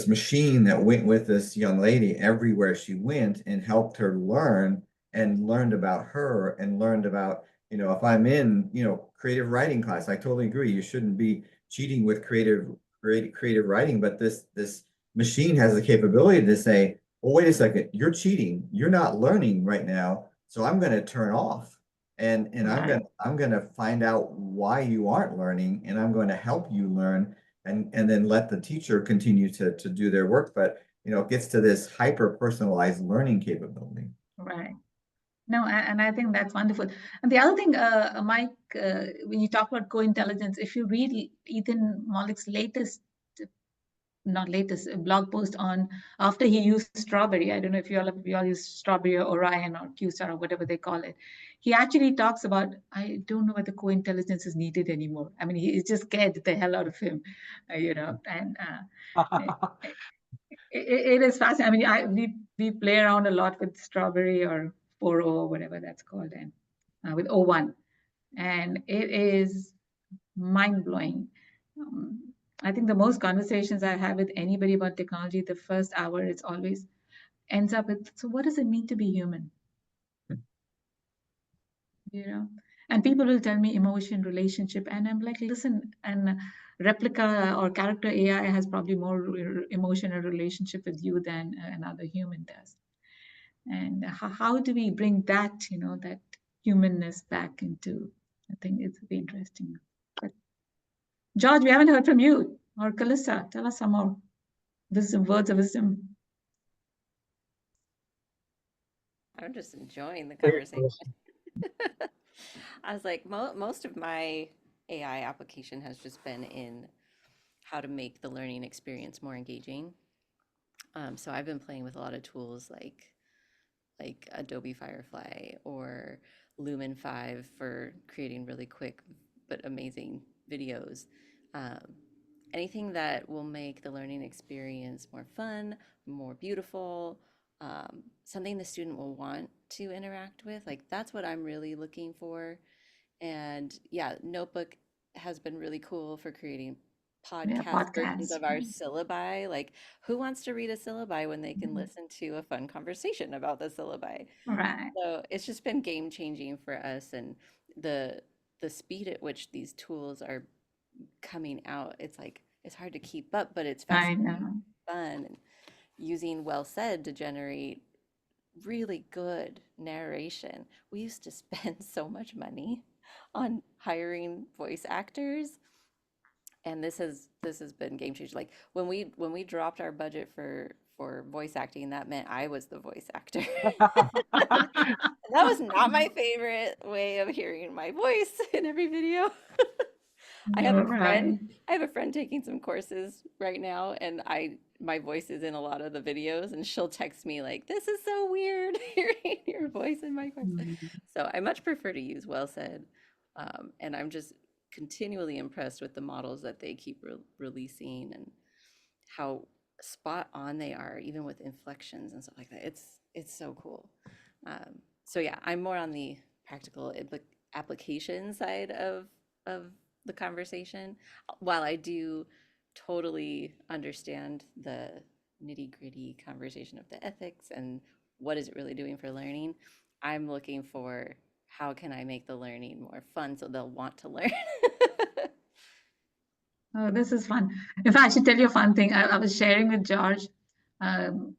Speaker 7: machine that went with this young lady everywhere she went and helped her learn, and learned about her, and learned about, if I'm in, creative writing class, I totally agree. You shouldn't be cheating with creative writing, but this machine has the capability to say, well, wait a second, you're cheating. You're not learning right now. So I'm going to turn off, and
Speaker 4: Right.
Speaker 7: I'm going to find out why you aren't learning, and I'm going to help you learn, and then let the teacher continue to do their work. But it gets to this hyper personalized learning capability.
Speaker 4: Right. No, and I think that's wonderful. And the other thing, Mike, when you talk about co-intelligence, if you read Ethan Mollick's not latest blog post on after he used Strawberry. I don't know if you all use Strawberry or Orion or QStar or whatever they call it. He actually talks about, I don't know whether co-intelligence is needed anymore. I mean, he just scared the hell out of him, and it is fascinating. I mean, we play around a lot with Strawberry or 4.0 or whatever that's called, and with O1, and it is mind blowing. I think the most conversations I have with anybody about technology, the first hour, it's always ends up with, so what does it mean to be human? You know, and people will tell me emotion, relationship, and I'm like, listen, and replica or character AI has probably more emotion or relationship with you than another human does. And how do we bring that, that humanness back into? I think it's be interesting. But George, we haven't heard from you, or Calista. Tell us some more words of wisdom.
Speaker 5: I'm just enjoying the conversation. I was like, most of my AI application has just been in how to make the learning experience more engaging. So I've been playing with a lot of tools like Adobe Firefly or Lumen 5 for creating really quick but amazing videos. Um, Anything that will make the learning experience more fun, more beautiful, something the student will want to interact with. Like that's what I'm really looking for. And yeah, Notebook has been really cool for creating
Speaker 4: Yeah,
Speaker 5: podcast versions
Speaker 4: podcasts.
Speaker 5: of our syllabi. Like, who wants to read a syllabi when they can
Speaker 4: Mhm.
Speaker 5: listen to a fun conversation about the syllabi?
Speaker 4: Right.
Speaker 5: So it's just been game changing for us, and the the speed at which these tools are coming out, it's like it's hard to keep up, but it's
Speaker 4: I
Speaker 5: fascinating,
Speaker 4: know.
Speaker 5: fun, and using well said to generate really good narration. We used to spend so much money on hiring voice actors, and this has been game changer. Like when we dropped our budget for voice acting, that meant I was the voice actor. That was not my favorite way of hearing my voice in every video. I have a friend,
Speaker 4: Right.
Speaker 5: I have a friend taking some courses right now, and my voice is in a lot of the videos, and she'll text me like, "This is so weird hearing your voice in my course."
Speaker 4: Mhm.
Speaker 5: So I much prefer to use well said, and I'm just continually impressed with the models that they keep releasing and how spot on they are, even with inflections and stuff like that. It's so cool. So yeah, I'm more on the practical application side of the conversation, while I do totally understand the nitty gritty conversation of the ethics and what is it really doing for learning. I'm looking for how can I make the learning more fun so they'll want to learn.
Speaker 4: Oh, this is fun. If I should tell you a fun thing, I was sharing with George. Um,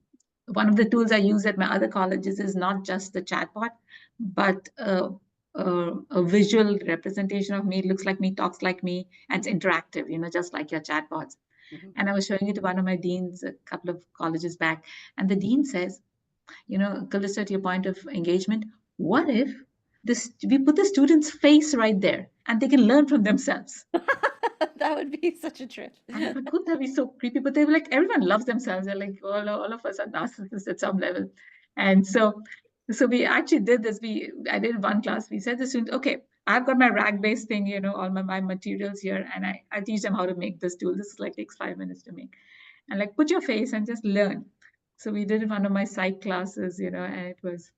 Speaker 4: one of the tools I use at my other colleges is not just the chatbot, but a visual representation of me. It looks like me, talks like me, and it's interactive, just like your chatbots.
Speaker 5: Mhm.
Speaker 4: And I was showing it to one of my deans a couple of colleges back, and the dean says, Calista, to your point of engagement, what if we put the student's face right there and they can learn from themselves?
Speaker 5: That would be such a trip.
Speaker 4: And I thought, could that be so creepy? But they were like, everyone loves themselves. They're like, all of us are narcissists at some level. And so we actually did this. I did one class. We said to the students, okay, I've got my rag-based thing, all my materials here, and I teach them how to make this tool. This is like takes 5 minutes to make. And like put your face and just learn. So we did one of my psych classes, and it was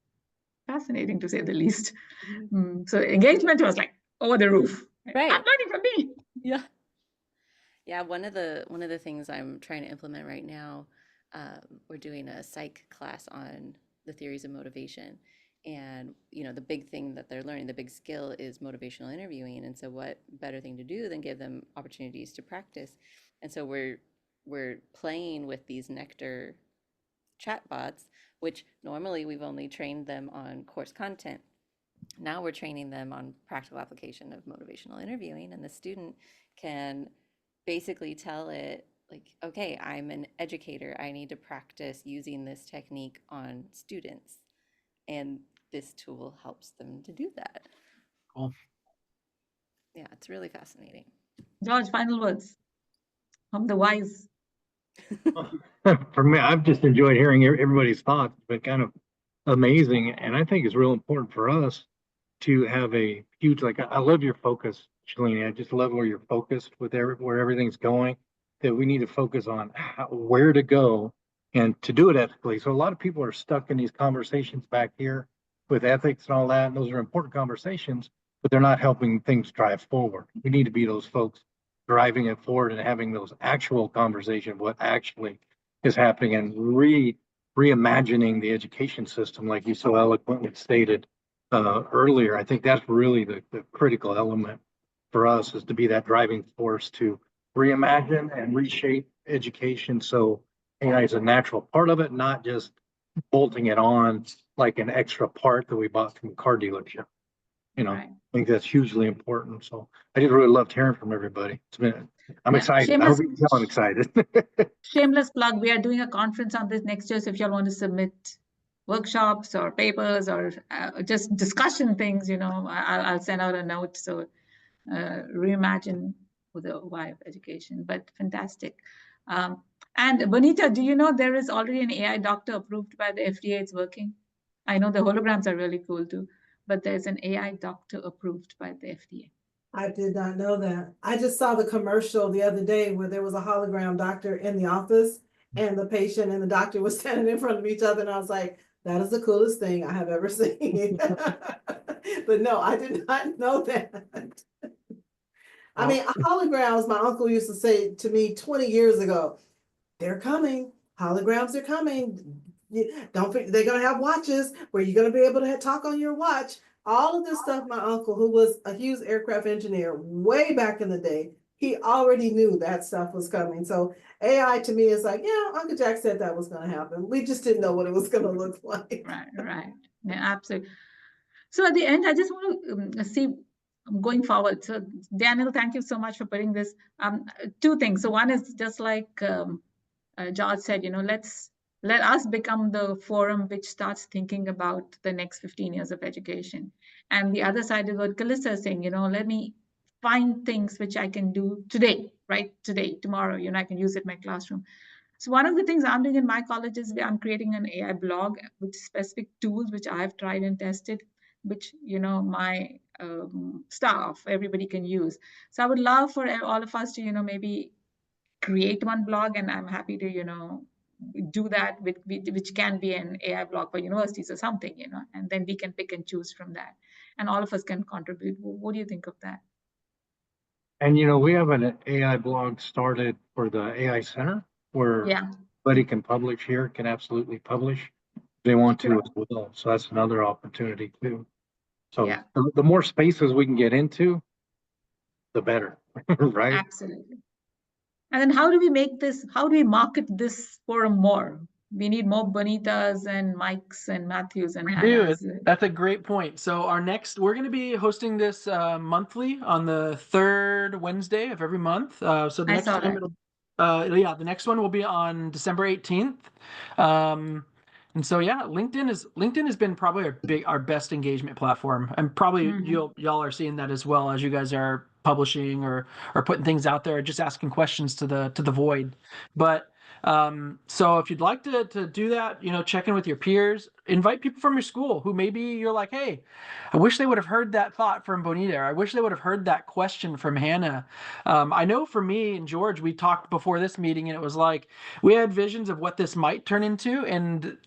Speaker 4: fascinating to say the least. So engagement was like over the roof. I'm
Speaker 5: Right.
Speaker 4: learning from me.
Speaker 5: Yeah. Yeah, one of the things I'm trying to implement right now, we're doing a psych class on the theories of motivation. And the big thing that they're learning, the big skill is motivational interviewing. And so what better thing to do than give them opportunities to practice? And so we're playing with these Nectar chatbots, which normally we've only trained them on course content. Now we're training them on practical application of motivational interviewing, and the student can basically tell it like, okay, I'm an educator, I need to practice using this technique on students, and this tool helps them to do that.
Speaker 1: Cool.
Speaker 5: Yeah, it's really fascinating.
Speaker 4: George, final words from the wise.
Speaker 2: For me, I've just enjoyed hearing everybody's thoughts. It's been kind of amazing, and I think it's real important for us to have a huge, like, I love your focus, Shalini. I just love where you're focused with where everything's going, that we need to focus on where to go and to do it ethically. So a lot of people are stuck in these conversations back here with ethics and all that, and those are important conversations, but they're not helping things drive forward. We need to be those folks driving it forward and having those actual conversations, what actually is happening, and reimagining the education system, like you so eloquently stated earlier. I think that's really the critical element for us, is to be that driving force to reimagine and reshape education. So AI is a natural part of it, not just bolting it on like an extra part that we bought from a car dealership.
Speaker 4: Right.
Speaker 2: I think that's hugely important. So I just really loved hearing from everybody. I'm
Speaker 4: Yeah,
Speaker 2: excited. I hope you can tell I'm excited.
Speaker 4: shameless plug. We are doing a conference on this next year. So if y'all want to submit workshops or papers or just discussion things, I'll send out a note. So reimagine with the why of education. But fantastic. And Bonita, do you know there is already an AI doctor approved by the FDA? It's working. I know the holograms are really cool too, but there's an AI doctor approved by the FDA.
Speaker 6: I did not know that. I just saw the commercial the other day where there was a hologram doctor in the office and the patient and the doctor was standing in front of each other. And I was like, that is the coolest thing I have ever seen. But no, I did not know that. I mean, holograms, my uncle used to say to me 20 years ago, they're coming. Holograms are coming. Don't forget, they're going to have watches where you're going to be able to talk on your watch. All of this stuff, my uncle, who was a Hughes aircraft engineer way back in the day, he already knew that stuff was coming. So AI to me is like, yeah, Uncle Jack said that was going to happen. We just didn't know what it was going to look like.
Speaker 4: Right. Yeah, absolutely. So at the end, I just want to see going forward. So Daniel, thank you so much for putting this. Two things. So one is just like George said, let us become the forum which starts thinking about the next 15 years of education. And the other side is what Calista is saying, let me find things which I can do today, right? Today, tomorrow, I can use it in my classroom. So one of the things I'm doing in my college is I'm creating an AI blog with specific tools which I've tried and tested, which, my staff, everybody can use. So I would love for all of us to, maybe create one blog, and I'm happy to, do that with which can be an AI blog for universities or something, and then we can pick and choose from that. And all of us can contribute. What do you think of that?
Speaker 2: And we have an AI blog started for the AI Center where anybody can publish here, can absolutely publish if they want to as well. So that's another opportunity too. So the more spaces we can get into, the better, right?
Speaker 4: Absolutely. And then how do we market this forum more? We need more Bonitas and Mikes and Matthews and Hannahs.
Speaker 1: That's a great point. So we're going to be hosting this monthly on the third Wednesday of every month. So the next time the next one will be on December 18th. And so LinkedIn has been probably our best engagement platform, and probably y'all are seeing that as well as you guys are publishing or putting things out there, or just asking questions to the void. But so if you'd like to do that, check in with your peers, invite people from your school who maybe you're like, hey, I wish they would have heard that thought from Bonita, or I wish they would have heard that question from Hannah. I know for me and George, we talked before this meeting, and it was like we had visions of what this might turn into, and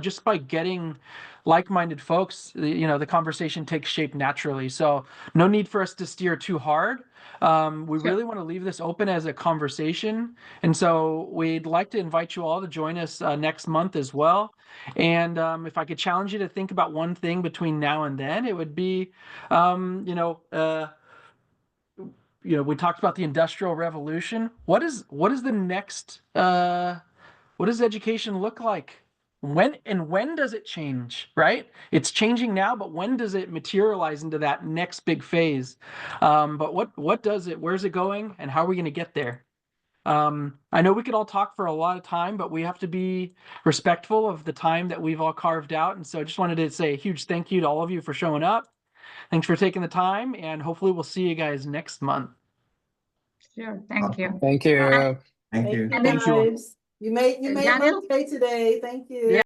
Speaker 1: just by getting like-minded folks, the conversation takes shape naturally. So no need for us to steer too hard. We really want to leave this open as a conversation. And so we'd like to invite you all to join us next month as well. And if I could challenge you to think about one thing between now and then, it would be, we talked about the Industrial Revolution. What is the next, what does education look like? When does it change, right? It's changing now, but when does it materialize into that next big phase? But what does it, where's it going, and how are we going to get there? I know we could all talk for a lot of time, but we have to be respectful of the time that we've all carved out. And so I just wanted to say a huge thank you to all of you for showing up. Thanks for taking the time, and hopefully we'll see you guys next month.
Speaker 4: Sure. Thank you.
Speaker 3: Thank you.
Speaker 7: Thank you.
Speaker 6: Thank you, guys. You made my day today. Thank you.